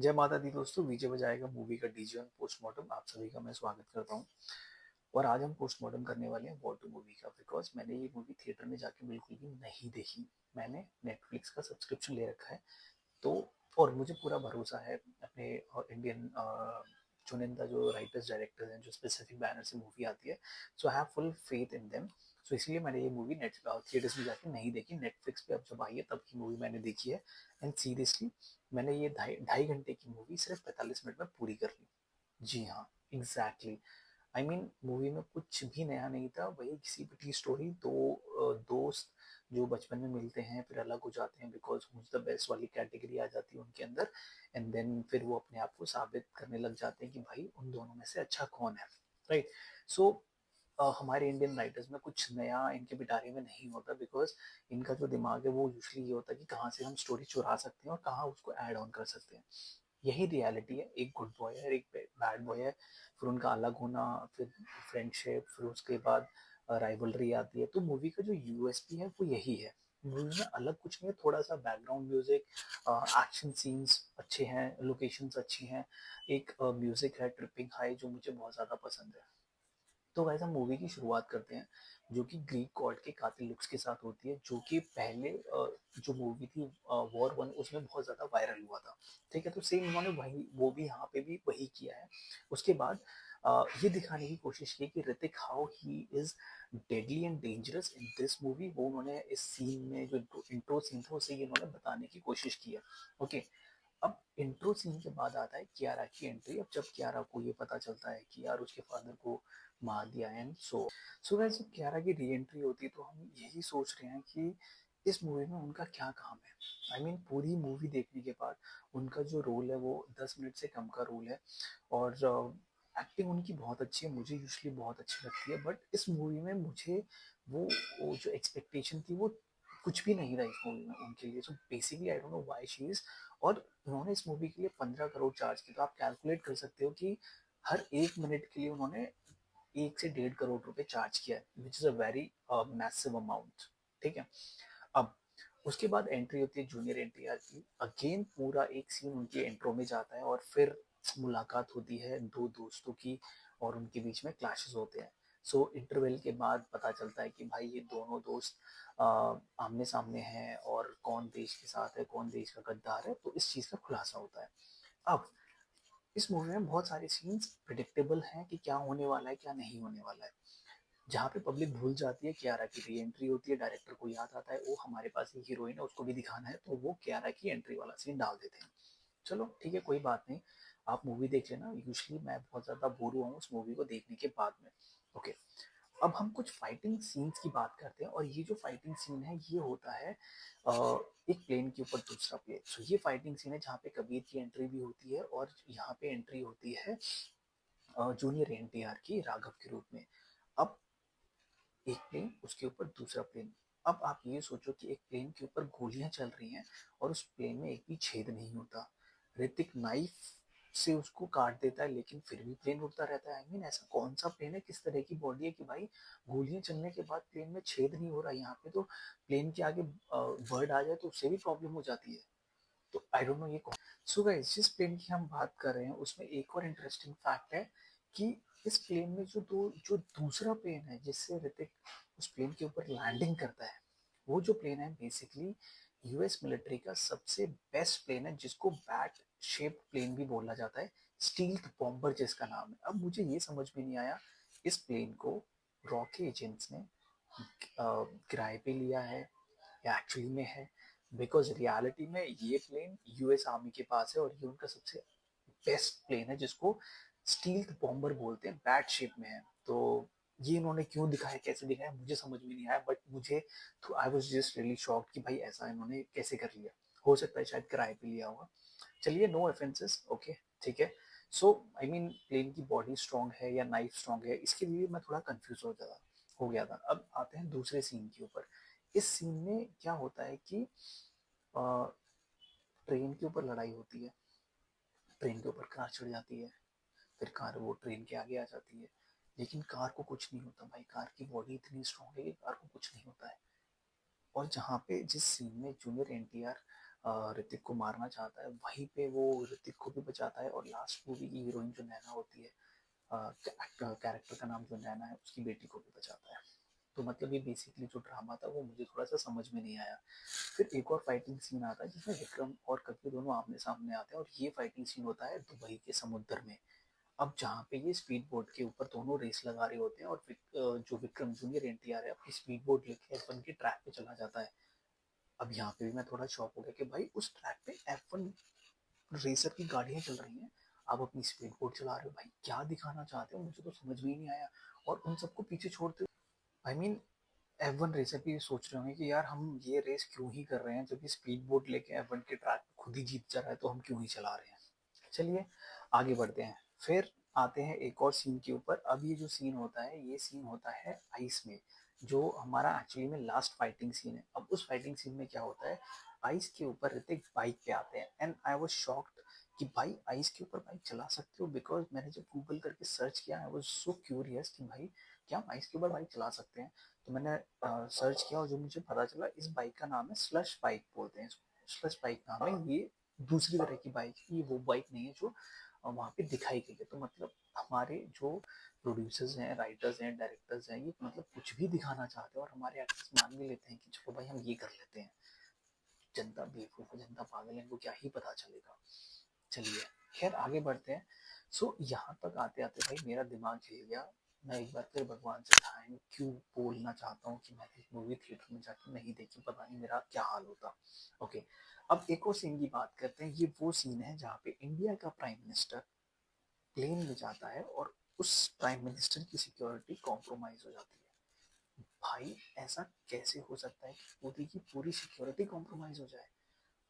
जय माता दी दोस्तों, विजय बजाएगा मूवी का डीजे ऑन पोस्टमार्टम। आप सभी का मैं स्वागत करता हूं। और आज हम पोस्टमार्टम करने वाले हैं वॉर 2 मूवी का, बिकॉज मैंने ये मूवी थिएटर में जाके बिल्कुल भी नहीं देखी। मैंने नेटफ्लिक्स का सब्सक्रिप्शन ले रखा है। तो और मुझे पूरा भरोसा है अपने इंडियन चुनिंदा जो राइटर्स डायरेक्टर्स हैं, जो स्पेसिफिक बैनर से मूवी आती है। So I have full faith in them. So इसलिए मैंने ये मूवी नेट थिएटर्स में जाके नहीं देखी, नेटफ्लिक्स पे अब जब आई है तब की मूवी मैंने देखी है। एंड सीरियसली मैंने ये ढाई ढाई घंटे की मूवी सिर्फ 45 मिनट में पूरी कर ली। जी हाँ, एग्जैक्टली। आई मीन मूवी में कुछ भी नया नहीं था, वही घिसी पिटी स्टोरी। दो दोस्त जो बचपन में मिलते हैं फिर अलग हो जाते हैं बिकॉज हुज द बेस्ट वाली कैटेगरी आ जाती है उनके अंदर। एंड देन फिर वो अपने आप को साबित करने लग जाते हैं कि भाई उन दोनों में से अच्छा कौन है। राइट। सो हमारे इंडियन राइटर्स में कुछ नया इनके पिटारे में नहीं होता, बिकॉज इनका जो दिमाग है वो यूजली ये होता है कि कहाँ से हम स्टोरी चुरा सकते हैं और कहाँ उसको ऐड ऑन कर सकते हैं। यही रियलिटी है। एक गुड बॉय है, एक बैड बॉय है, फिर उनका अलग होना, फिर फ्रेंडशिप, फिर उसके बाद राइवलरी आती है। तो मूवी का जो यूएसपी है वो यही है। मूवी में अलग कुछ नहीं है, थोड़ा सा बैकग्राउंड म्यूजिक, एक्शन सीन्स अच्छे हैं, लोकेशंस अच्छी हैं, एक म्यूजिक है ट्रिपिंग हाई जो मुझे बहुत ज़्यादा पसंद है। तो वैसे हम मूवी की शुरुआत करते हैं, जो कि ग्रीक गॉड के कातिल लुक्स के साथ होती है, जो कि पहले जो मूवी थी वॉर 1 उसमें बहुत ज़्यादा वायरल हुआ था। ठीक है, तो सेम उन्होंने वही वो भी यहाँ पे भी वही किया है। उसके बाद ये दिखाने की कोशिश की कि Hrithik how he is deadly and dangerous in this movie. वो उन्होंने इस सीन में जो इंट्रो सीन था उसे इन्होंने बताने की कोशिश की है। ओके। अब इंट्रो सीन के बाद आता है कियारा की एंट्री। अब जब कियारा को ये पता चलता है कि यार उसके फादर को मार दिया एंड सो वैसे जब कियारा की री एंट्री होती है तो हम यही सोच रहे हैं कि इस मूवी में उनका क्या काम है। आई मीन पूरी मूवी देखने के बाद उनका जो रोल है वो 10 मिनट से कम का रोल है। और एक्टिंग उनकी बहुत अच्छी है, मुझे यूजली बहुत अच्छी लगती है, बट इस मूवी में मुझे वो जो एक्सपेक्टेशन थी वो कुछ भी नहीं रहा इस मूवी में उनके लिए। So basically I don't know why she is. और उन्होंने इस मूवी के लिए 15 करोड़ चार्ज किया, तो आप कैलकुलेट कर सकते हो कि हर 1 मिनट के लिए उन्होंने 1 से 1.5 करोड़ रुपए चार्ज किया है, which is a very massive amount. ठीक है। अब उसके बाद एंट्री होती है जूनियर एनटीआर की। अगेन पूरा एक सीन उनके इंट्रो में जाता है और फिर मुलाकात होती है दो दोस्तों की और उनके बीच में क्लैशेस होते हैं। सो इंटरवल के बाद पता चलता है कि भाई ये दोनों दोस्त आमने सामने हैं और कौन देश के साथ है कौन देश का गद्दार है, तो इस चीज़ का खुलासा होता है। अब इस मूवी में बहुत सारे सीन्स प्रिडिक्टेबल हैं कि क्या होने वाला है क्या नहीं होने वाला है। जहाँ पे पब्लिक भूल जाती है कियारा की री एंट्री होती है, डायरेक्टर को याद आता है ओ हमारे पास एक हीरोइन है उसको भी दिखाना है, तो वो कियारा की एंट्री वाला सीन डाल देते हैं। चलो ठीक है, कोई बात नहीं, आप मूवी देख लेना। यूजली मैं बहुत ज़्यादा बोर हुआ हूँ उस मूवी को देखने के बाद में। ओके। अब हम कुछ फाइटिंग सीन्स की बात करते हैं, और ये जो फाइटिंग सीन है ये होता है एक प्लेन के ऊपर दूसरा प्लेन। सो ये फाइटिंग सीन है जहाँ पे कबीर की एंट्री भी होती है और यहाँ पे एंट्री होती है जूनियर एनटीआर की राघव के रूप में। अब एक प्लेन उसके ऊपर दूसरा प्लेन। अब आप ये सोचो कि एक प्लेन के ऊपर गोलियां चल रही हैं और उस प्लेन में एक भी छेद नहीं होता। ऋतिक नाइफ से उसको काट देता है लेकिन फिर भी प्लेन उड़ता रहता है। आई मीन ऐसा कौन सा प्लेन है, किस तरह की बॉडी है कि भाई गोलियां चलने के बाद प्लेन में छेद नहीं हो रहा। यहाँ पे तो प्लेन के आगे बर्ड आ जाए तो उससे भी प्रॉब्लम हो जाती है। तो आई डोंट नो ये कौन। सो गाइस जिस प्लेन की हम बात कर रहे हैं उसमें एक और इंटरेस्टिंग फैक्ट है कि इस प्लेन में जो दूसरा प्लेन है जिससे ऋतिक उस प्लेन के ऊपर लैंडिंग करता है, वो जो प्लेन है बेसिकली यूएस मिलिट्री का सबसे बेस्ट प्लेन है, जिसको बैट शेप प्लेन भी बोला जाता है, स्टील्थ बॉम्बर जिसका नाम है। अब मुझे ये समझ में नहीं आया इस प्लेन को रॉकी एजेंट्स ने किराए पे लिया है या एक्चुअली में है, बिकॉज रियलिटी में ये प्लेन यूएस आर्मी के पास है और ये उनका सबसे बेस्ट प्लेन है जिसको स्टील बॉम्बर बोलते हैं, बैट शेप में है। तो ये इन्होंने क्यों दिखाया कैसे दिखाया मुझे समझ में नहीं आया, बट मुझे तो I was just really shocked कि भाई ऐसा इन्होंने कैसे कर लिया। हो सकता है शायद किराए पे लिया होगा। चलिए, नो ऑफेंसेस, ओके, ठीक है। सो आई मीन प्लेन की बॉडी स्ट्रांग है या नाइफ स्ट्रांग है, इसके लिए मैं थोड़ा कंफ्यूज हो गया था। अब आते हैं दूसरे सीन के ऊपर। इस सीन में क्या होता है कि ट्रेन के ऊपर लड़ाई होती है, ट्रेन के ऊपर कार चढ़ जाती है, फिर कार वो ट्रेन के आगे आ जाती है, लेकिन कार को कुछ नहीं होता। भाई कार की बॉडी इतनी स्ट्रांग है कि कार को कुछ नहीं होता है। और जहाँ पे जिस सीन में जूनियर एनटीआर ऋतिक को मारना चाहता है, वहीं पे वो ऋतिक को भी बचाता है और लास्ट मूवी की हीरोइन जो नैना होती है, कैरेक्टर का नाम जो नैना है, उसकी बेटी को भी बचाता है। तो मतलब ये बेसिकली जो ड्रामा था वो मुझे थोड़ा सा समझ में नहीं आया। फिर एक और फाइटिंग सीन आता है जिसमें विक्रम और कबीर दोनों आमने सामने आते हैं और ये फाइटिंग सीन होता है दुबई के समुद्र में। अब जहाँ पे ये स्पीड बोट के ऊपर दोनों रेस लगा रहे होते हैं और जो विक्रम जूनियर एनटीआर है अपनी स्पीड बोट लेके F1 की ट्रैक पे चला जाता है। अब यहाँ पे भी मैं थोड़ा शॉक हो गया कि भाई उस ट्रैक पे F1 रेसर की गाड़ियां चल रही हैं, आप अपनी स्पीड बोट चला रहे हो, भाई क्या दिखाना चाहते हो, मुझे तो समझ में ही नहीं आया। और उन सबको पीछे छोड़ते, आई मीन F1 रेसर भी सोच रहे होंगे कि यार हम ये रेस क्यों ही कर रहे हैं, जब ये स्पीड बोट लेके F1 के ट्रैक खुद ही जीत जा रहा है तो हम क्यों ही चला रहे हैं। चलिए आगे बढ़ते हैं। फिर आते हैं एक और सीन के ऊपर। अब ये जो सीन होता है, ये सीन होता है आइस में, जो हमारा एक्चुअली में लास्ट फाइटिंग सीन है। अब उस फाइटिंग सीन में क्या होता है, आइस के ऊपर ऋतिक बाइक पे आते हैं एंड आई वाज शॉक्ड कि भाई आइस के ऊपर बाइक चला सकते हो, बिकॉज मैंने जब गूगल करके सर्च किया आई वाज सो क्यूरियस कि भाई क्या हम आइस के ऊपर बाइक चला सकते हैं। तो मैंने सर्च किया और जो मुझे पता चला, इस बाइक का नाम है स्लश बाइक बोलते हैं इसको। स्लश बाइक नाम है ये, दूसरी तरह की बाइक, ये वो बाइक नहीं है जो वहाँ पे दिखाई गई है। तो मतलब हमारे जो प्रोड्यूसर्स हैं, राइटर्स हैं, डायरेक्टर्स हैं, ये मतलब कुछ भी दिखाना चाहते हैं और हमारे एक्टर्स मान भी लेते हैं कि चलो भाई हम ये कर लेते हैं। जनता बेवकूफ़ है, जनता पागल है, इनको क्या ही पता चलेगा। चलिए खैर आगे बढ़ते हैं। सो यहाँ तक आते आते भाई मेरा दिमाग हिल गया। मैं एक बार फिर भगवान से थैंक यू बोलना चाहता हूँ कि मैंने मूवी थिएटर में जाके नहीं देखी, पता नहीं मेरा क्या हाल होता। ओके, अब एक और सीन की बात करते हैं। ये वो सीन है जहाँ पे इंडिया का प्राइम मिनिस्टर प्लेन में जाता है और उस प्राइम मिनिस्टर की सिक्योरिटी कॉम्प्रोमाइज हो जाती है। भाई ऐसा कैसे हो सकता है कि पूरी की पूरी सिक्योरिटी कॉम्प्रोमाइज हो जाए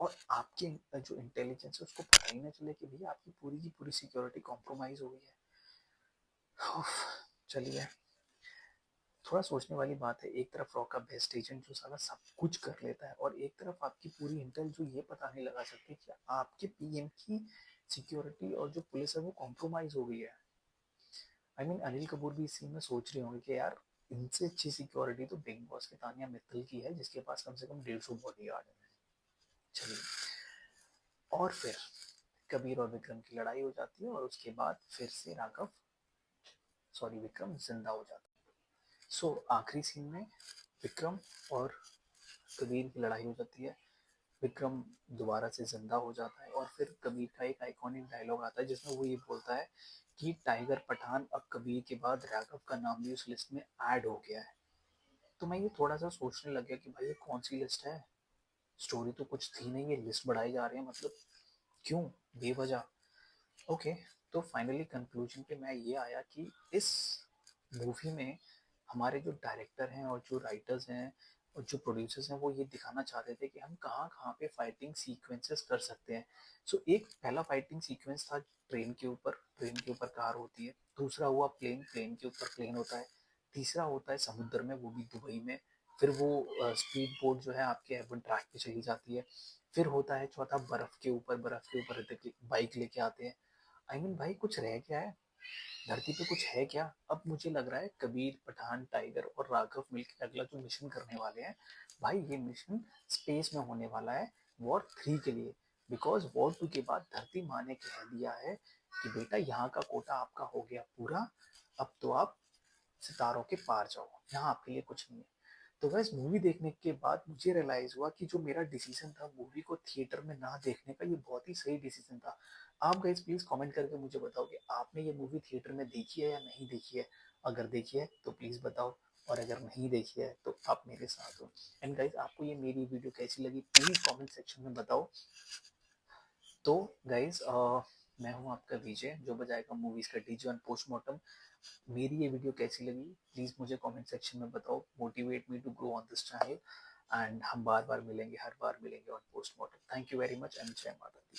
और आपके जो इंटेलिजेंस है उसको पता ही ना चले कि भैया आपकी पूरी की पूरी सिक्योरिटी कॉम्प्रोमाइज हो गई है। चलिए, थोड़ा सोचने वाली बात है। एक तरफ रॉक का बेस्ट एजेंट जो साला सब कुछ कर लेता है और एक तरफ आपकी पूरी इंटेल जो ये पता नहीं लगा सकती कि आपके पीएम की सिक्योरिटी और जो पुलिस है वो कॉम्प्रोमाइज हो गई है। आई मीन अनिल कपूर भी इस सीन में सोच रहे होंगे कि यार इनसे अच्छी सिक्योरिटी तो बिग बॉस के तानिया मित्तल की है, जिसके पास कम से कम 150 बॉडी गार्ड है। चलिए, और फिर कबीर और विक्रम की लड़ाई हो जाती है और उसके बाद फिर से राघव, सॉरी विक्रम जिंदा हो जाता है। सो आखिरी सीन में विक्रम और कबीर की लड़ाई हो जाती है। विक्रम दोबारा से जिंदा हो जाता है और फिर कबीर का एक आइकॉनिक डायलॉग आता है जिसमें वो ये बोलता है कि टाइगर पठान अब कबीर के बाद राघव का नाम भी उस लिस्ट में ऐड हो गया है। तो मैं ये थोड़ा सा सोचने लग गया कि भाई ये कौन सी लिस्ट है, स्टोरी तो कुछ थी नहीं, ये लिस्ट बढ़ाई जा रहे हैं, मतलब क्यों बेवजह। ओके, तो फाइनली कंक्लूजन पे मैं ये आया कि इस मूवी में हमारे जो डायरेक्टर हैं और जो राइटर्स हैं और जो प्रोड्यूसर्स हैं वो ये दिखाना चाहते थे कि हम कहाँ कहाँ पे फाइटिंग सीक्वेंसेस कर सकते हैं। सो एक पहला फाइटिंग सीक्वेंस था ट्रेन के ऊपर, ट्रेन के ऊपर कार होती है। दूसरा हुआ प्लेन, प्लेन के ऊपर प्लेन होता है। तीसरा होता है समुद्र में, वो भी दुबई में। फिर वो स्पीड बोट जो है आपके एवन ट्रैक पे चली जाती है। फिर होता है चौथा बर्फ के ऊपर, बर्फ के ऊपर बाइक लेके आते हैं। आई मीन भाई कुछ रह गया है धरती पे, कुछ है क्या। अब मुझे लग रहा है कबीर, पठान, टाइगर और राघव मिलकर अगला जो मिशन करने वाले हैं, भाई ये मिशन स्पेस में होने वाला है वॉर 3 के लिए। बिकॉज वॉर 2 के बाद धरती माँ ने कह दिया है कि बेटा यहाँ का कोटा आपका हो गया पूरा, अब तो आप सितारों के पार जाओ, यहाँ आपके लिए कुछ नहीं है। तो वैसे मूवी देखने के बाद मुझे रियलाइज हुआ कि जो मेरा डिसीजन था मूवी को थिएटर में ना देखने का, ये बहुत ही सही डिसीजन था। आप गाइस प्लीज कमेंट करके मुझे बताओ कि आपने ये मूवी थिएटर में देखी है या नहीं देखी है। अगर देखी है तो प्लीज बताओ, और अगर नहीं देखी है तो आप मेरे साथ हो। एंड गाइस आपको ये मेरी वीडियो कैसी लगी प्लीज कमेंट सेक्शन में बताओ। तो गाइस मैं हूँ आपका विजय जो बजाएगा मूवीज का डीजे ऑन पोस्टमार्टम। मेरी ये वीडियो कैसी लगी प्लीज मुझे कमेंट सेक्शन में बताओ, motivate me to grow on this channel. And हम बार बार मिलेंगे, हर बार मिलेंगे on postmortem. Thank you very much and जय माता दी।